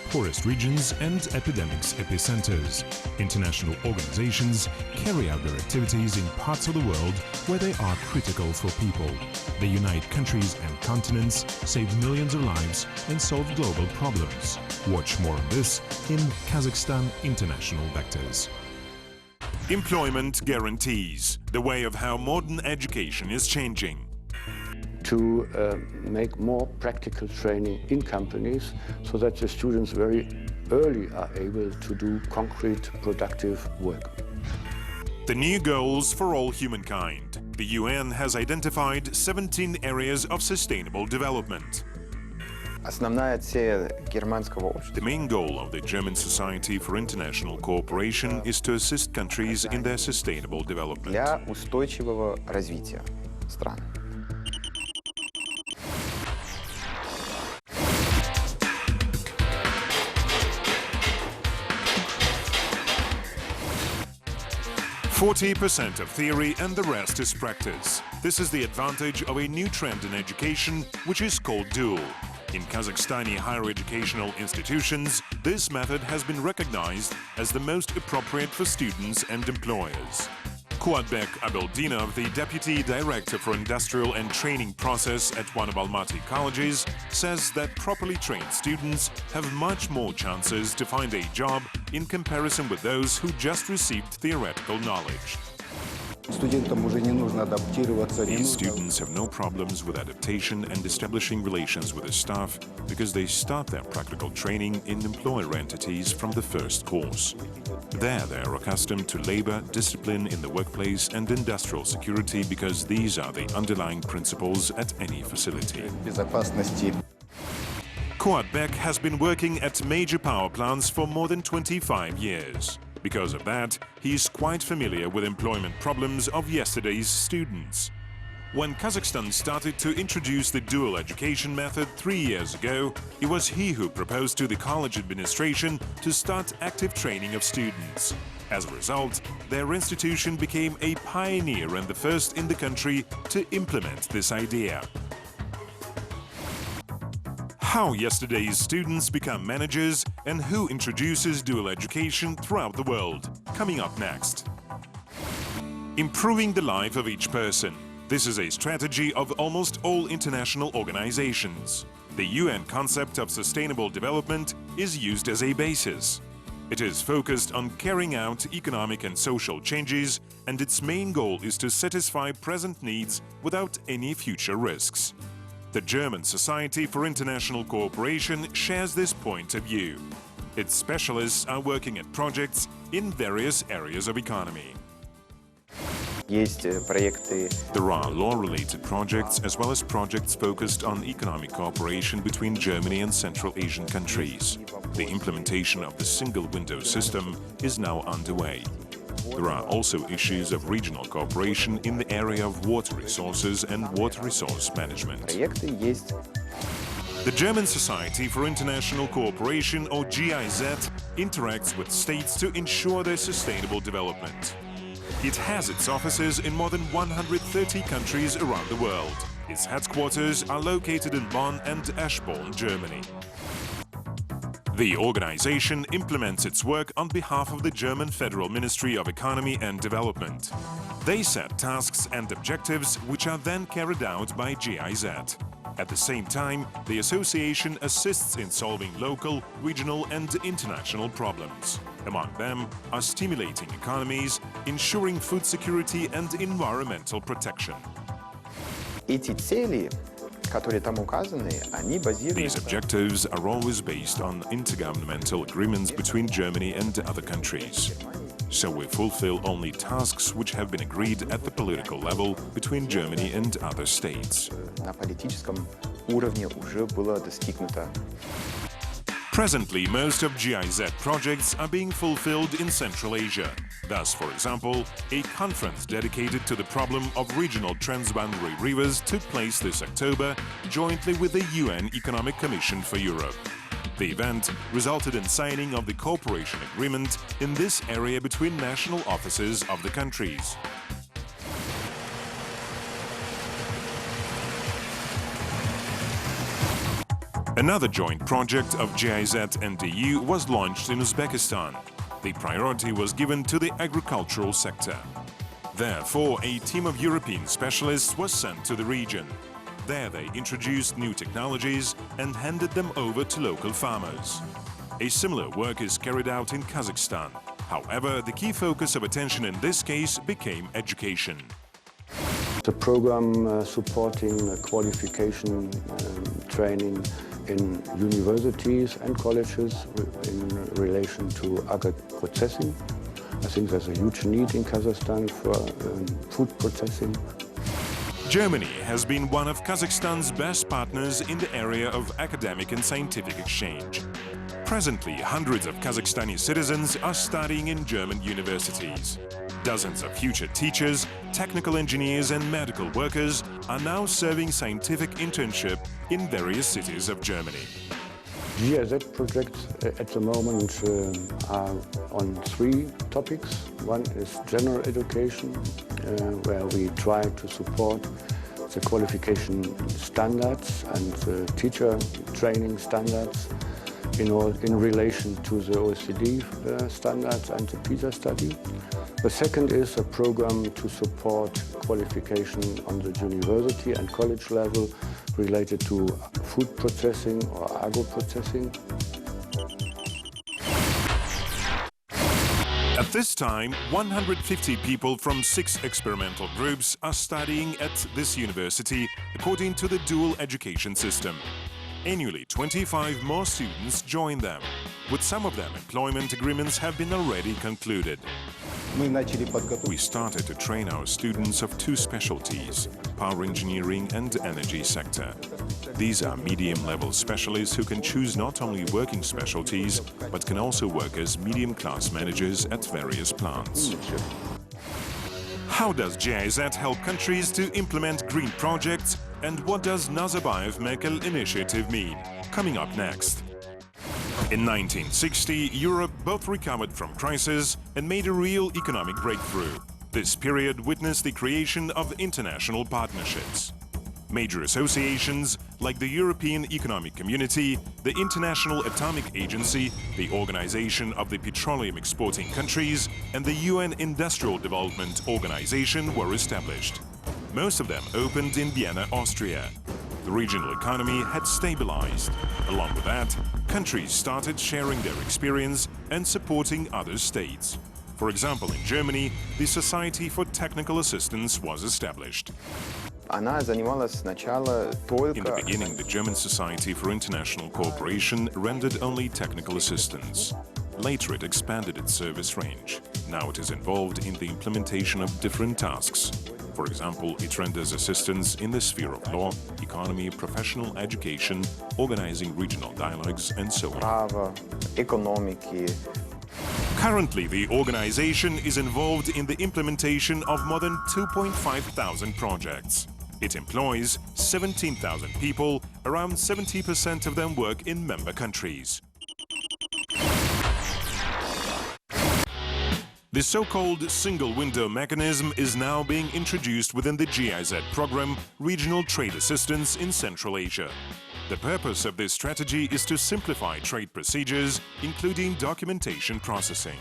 poorest regions and epidemics epicenters. International organizations carry out their activities in parts of the world where they are critical for people. They unite countries and continents, save millions of lives and solve global problems. Watch more on this in Kazakhstan International Vectors. Employment guarantees, the way of how modern education is changing. To make more practical training in companies so that the students very early are able to do concrete, productive work. The new goals for all humankind. The UN has identified 17 areas of sustainable development. The main goal of the German Society for International Cooperation is to assist countries in their sustainable development. Для устойчивого развития стран. %40 of theory and the rest is practice. This is the advantage of a new trend in education, which is called dual. In Kazakhstani higher educational institutions, this method has been recognized as the most appropriate for students and employers. Jibek Abeldinov, the Deputy Director for Industrial and Training Process at one of Almaty colleges, says that properly trained students have much more chances to find a job in comparison with those who just received theoretical knowledge. These students have no problems with adaptation and establishing relations with the staff because they start their practical training in employer entities from the first course. There they are accustomed to labor, discipline in the workplace and industrial security because these are the underlying principles at any facility. Jibek has been working at major power plants for more than 25 years. Because of that, he is quite familiar with employment problems of yesterday's students. When Kazakhstan started to introduce the dual education method 3 years ago, it was he who proposed to the college administration to start active training of students. As a result, their institution became a pioneer and the first in the country to implement this idea. How yesterday's students become managers and who introduces dual education throughout the world. Coming up next. Improving the life of each person. This is a strategy of almost all international organizations. The UN concept of sustainable development is used as a basis. It is focused on carrying out economic and social changes, and its main goal is to satisfy present needs without any future risks. The German Society for International Cooperation shares this point of view. Its specialists are working at projects in various areas of economy. There are law-related projects as well as projects focused on economic cooperation between Germany and Central Asian countries. The implementation of the single window system is now underway. There are also issues of regional cooperation in the area of water resources and water resource management. The German Society for International Cooperation, or GIZ, interacts with states to ensure their sustainable development. It has its offices in more than 130 countries around the world. Its headquarters are located in Bonn and Eschborn, Germany. The organization implements its work on behalf of the German Federal Ministry of Economy and Development. They set tasks and objectives which are then carried out by GIZ. At the same time, the association assists in solving local, regional and international problems. Among them are stimulating economies, ensuring food security and environmental protection. These objectives are always based on intergovernmental agreements between Germany and other countries. So we fulfill only tasks which have been agreed at the political level between Germany and other states. Presently, most of GIZ projects are being fulfilled in Central Asia. Thus, for example, a conference dedicated to the problem of regional transboundary rivers took place this October jointly with the UN Economic Commission for Europe. The event resulted in signing of the cooperation agreement in this area between national offices of the countries. Another joint project of GIZ and the EU was launched in Uzbekistan. The priority was given to the agricultural sector. Therefore, a team of European specialists was sent to the region. There they introduced new technologies and handed them over to local farmers. A similar work is carried out in Kazakhstan. However, the key focus of attention in this case became education. The program supporting qualification training in universities and colleges in relation to agro-processing. I think there's a huge need in Kazakhstan for food processing. Germany has been one of Kazakhstan's best partners in the area of academic and scientific exchange. Presently, hundreds of Kazakhstani citizens are studying in German universities. Dozens of future teachers, technical engineers and medical workers are now serving scientific internship in various cities of Germany. GIZ projects at the moment are on 3 topics. One is general education, where we try to support the qualification standards and teacher training standards in relation to the OECD standards and the PISA study. The second is a program to support qualification on the university and college level related to food processing or agro-processing. At this time, 150 people from 6 experimental groups are studying at this university according to the dual education system. Annually, 25 more students join them. With some of them, employment agreements have been already concluded. We started to train our students of 2 specialties, power engineering and energy sector. These are medium-level specialists who can choose not only working specialties, but can also work as medium-class managers at various plants. How does GIZ help countries to implement green projects, and what does Nazarbayev-Merkel initiative mean? Coming up next. In 1960, Europe both recovered from crisis and made a real economic breakthrough. This period witnessed the creation of international partnerships. Major associations like the European Economic Community, the International Atomic Agency, the Organization of the Petroleum Exporting Countries, and the UN Industrial Development Organization were established. Most of them opened in Vienna, Austria. The regional economy had stabilized. Along with that, countries started sharing their experience and supporting other states. For example, in Germany, the Society for Technical Assistance was established. In the beginning, the German Society for International Cooperation rendered only technical assistance. Later, it expanded its service range. Now it is involved in the implementation of different tasks. For example, it renders assistance in the sphere of law, economy, professional education, organizing regional dialogues, and so on. Currently, the organization is involved in the implementation of more than 2,500 projects. It employs 17,000 people, around 70% of them work in member countries. The so-called single-window mechanism is now being introduced within the GIZ program, Regional Trade Assistance in Central Asia. The purpose of this strategy is to simplify trade procedures, including documentation processing.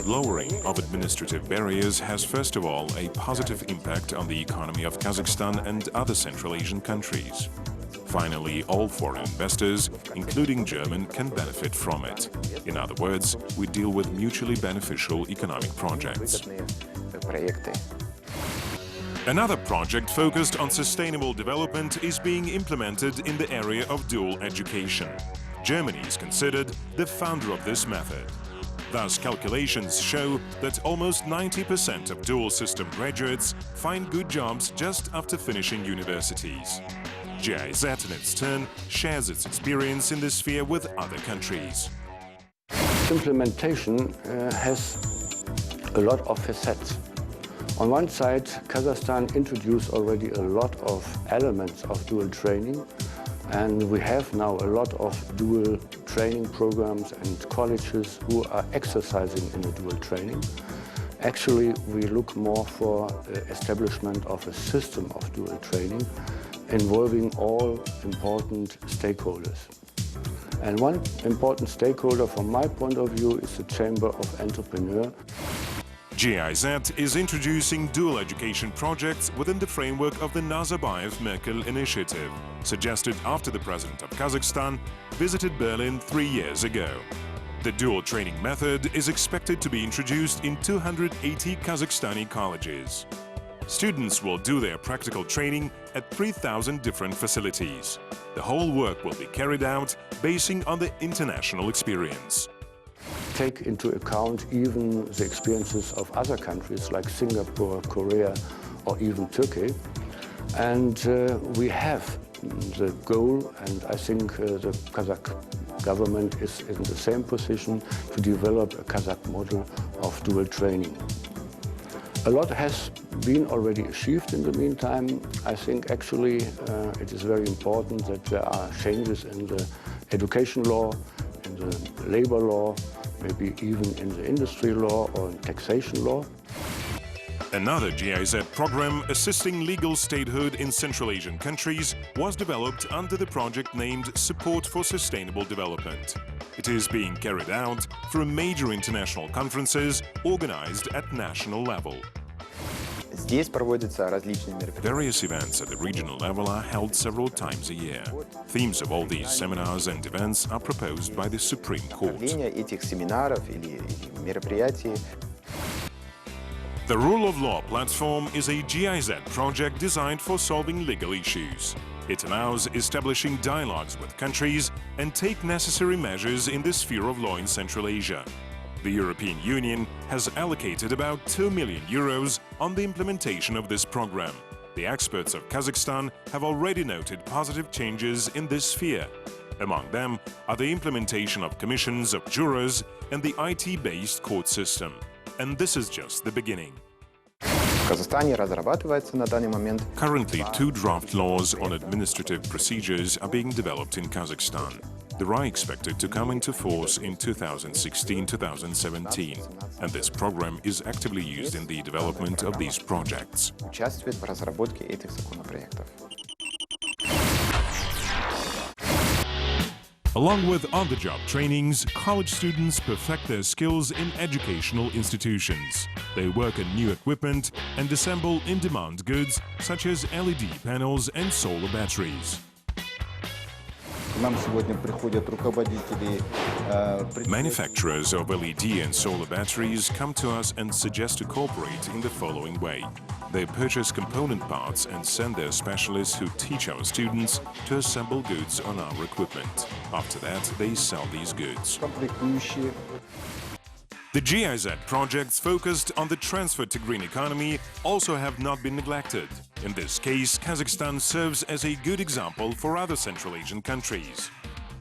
Lowering of administrative barriers has first of all a positive impact on the economy of Kazakhstan and other Central Asian countries. Finally, all foreign investors, including German, can benefit from it. In other words, we deal with mutually beneficial economic projects. Another project focused on sustainable development is being implemented in the area of dual education. Germany is considered the founder of this method. Thus, calculations show that almost 90% of dual system graduates find good jobs just after finishing universities. GIZ, in its turn, shares its experience in this sphere with other countries. Implementation has a lot of facets. On one side, Kazakhstan introduced already a lot of elements of dual training, and we have now a lot of dual training programs and colleges who are exercising in the dual training. Actually, we look more for establishment of a system of dual training involving all important stakeholders. And one important stakeholder from my point of view is the Chamber of Entrepreneurs. GIZ is introducing dual education projects within the framework of the Nazarbayev-Merkel initiative, suggested after the President of Kazakhstan visited Berlin 3 years ago. The dual training method is expected to be introduced in 280 Kazakhstani colleges. Students will do their practical training at 3,000 different facilities. The whole work will be carried out basing on the international experience. Take into account even the experiences of other countries like Singapore, Korea, or even Turkey. And we have the goal, and I think the Kazakh government is in the same position to develop a Kazakh model of dual training. A lot has been already achieved in the meantime. I think actually it is very important that there are changes in the education law, in the labor law, maybe even in the industry law or in taxation law. Another GIZ program assisting legal statehood in Central Asian countries was developed under the project named Support for Sustainable Development. It is being carried out through major international conferences organized at national level. Various events at the regional level are held several times a year. Themes of all these seminars and events are proposed by the Supreme Court. The Rule of Law platform is a GIZ project designed for solving legal issues. It allows establishing dialogues with countries and take necessary measures in the sphere of law in Central Asia. The European Union has allocated about 2 million euros on the implementation of this program. The experts of Kazakhstan have already noted positive changes in this sphere. Among them are the implementation of commissions of jurors and the IT-based court system. And this is just the beginning. Currently, 2 draft laws on administrative procedures are being developed in Kazakhstan. They are expected to come into force in 2016-2017, and this program is actively used in the development of these projects. Along with on-the-job trainings, college students perfect their skills in educational institutions. They work on new equipment and assemble in-demand goods such as LED panels and solar batteries. Manufacturers of LED and solar batteries come to us and suggest to cooperate in the following way. They purchase component parts and send their specialists who teach our students to assemble goods on our equipment. After that, they sell these goods. The GIZ projects focused on the transfer to green economy also have not been neglected. In this case, Kazakhstan serves as a good example for other Central Asian countries.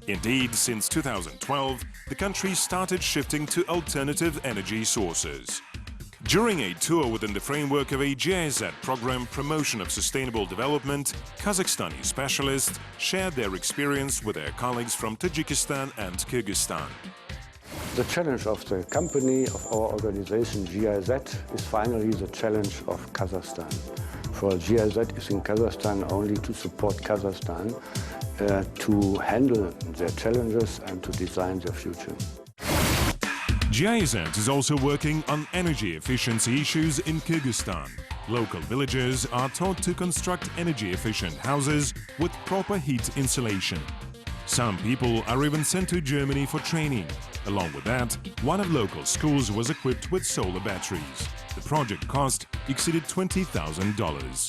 Indeed, since 2012, the country started shifting to alternative energy sources. During a tour within the framework of a GIZ program Promotion of Sustainable Development, Kazakhstani specialists shared their experience with their colleagues from Tajikistan and Kyrgyzstan. The challenge of the company, of our organization GIZ, is finally the challenge of Kazakhstan. For GIZ is in Kazakhstan only to support Kazakhstan to handle their challenges and to design their future. GIZ is also working on energy efficiency issues in Kyrgyzstan. Local villagers are taught to construct energy-efficient houses with proper heat insulation. Some people are even sent to Germany for training. Along with that, one of local schools was equipped with solar batteries. The project cost exceeded $20,000.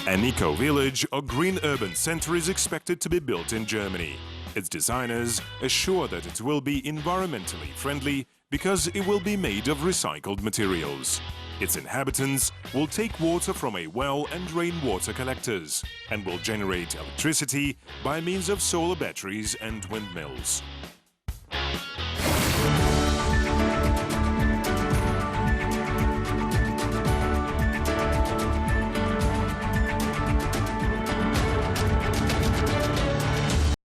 An eco-village or green urban center is expected to be built in Germany. Its designers assure that it will be environmentally friendly because it will be made of recycled materials. Its inhabitants will take water from a well and rainwater collectors and will generate electricity by means of solar batteries and windmills.